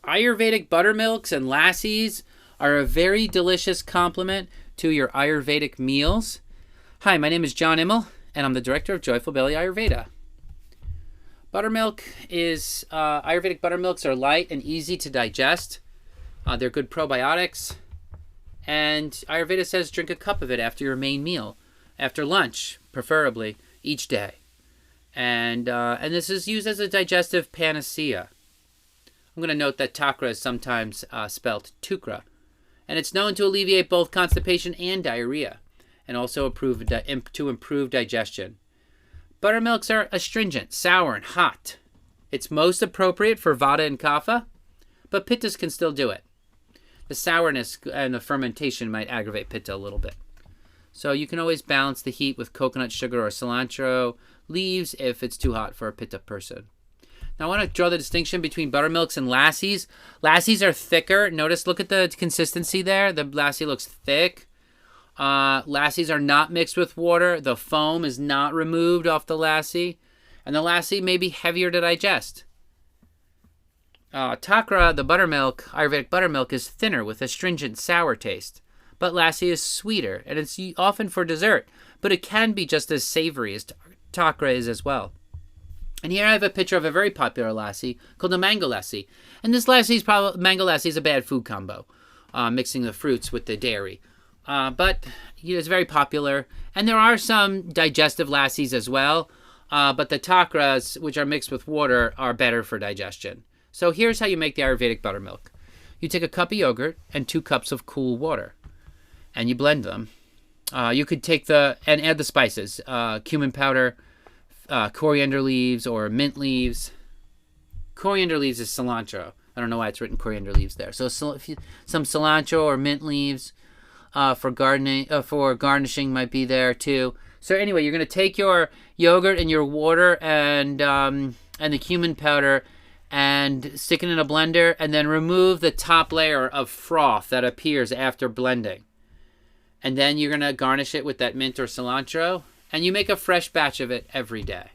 Ayurvedic buttermilks and lassis are a very delicious complement to your Ayurvedic meals. Hi, my name is John Immel, and I'm the director of Joyful Belly Ayurveda. Ayurvedic buttermilks are light and easy to digest. They're good probiotics. And Ayurveda says drink a cup of it after your main meal, after lunch, preferably, each day. And this is used as a digestive panacea. I'm going to note that Takra is sometimes spelled Tukra. And it's known to alleviate both constipation and diarrhea, and also to improve digestion. Buttermilks are astringent, sour, and hot. It's most appropriate for Vata and Kapha, but Pittas can still do it. The sourness and the fermentation might aggravate Pitta a little bit. So you can always balance the heat with coconut sugar or cilantro leaves if it's too hot for a Pitta person. Now I want to draw the distinction between buttermilks and lassis. Lassis are thicker. Look at the consistency there. The lassi looks thick. Lassis are not mixed with water. The foam is not removed off the lassi. And the lassi may be heavier to digest. Takra, the buttermilk, Ayurvedic buttermilk, is thinner with astringent sour taste. But lassi is sweeter, and it's often for dessert. But it can be just as savory as Takra is as well. And here I have a picture of a very popular lassi called the mango lassi. And this mango lassi is a bad food combo, mixing the fruits with the dairy. But it's very popular. And there are some digestive lassis as well. But the Takras, which are mixed with water, are better for digestion. So here's how you make the Ayurvedic buttermilk. You take a cup of yogurt and 2 cups of cool water. And you blend them. You could and add the spices. Cumin powder, coriander leaves or mint leaves. Coriander leaves is cilantro. I don't know why it's written coriander leaves there. So some cilantro or mint leaves for garnishing might be there too. So anyway, you're going to take your yogurt and your water and the cumin powder and stick it in a blender, and then remove the top layer of froth that appears after blending. And then you're going to garnish it with that mint or cilantro, and you make a fresh batch of it every day.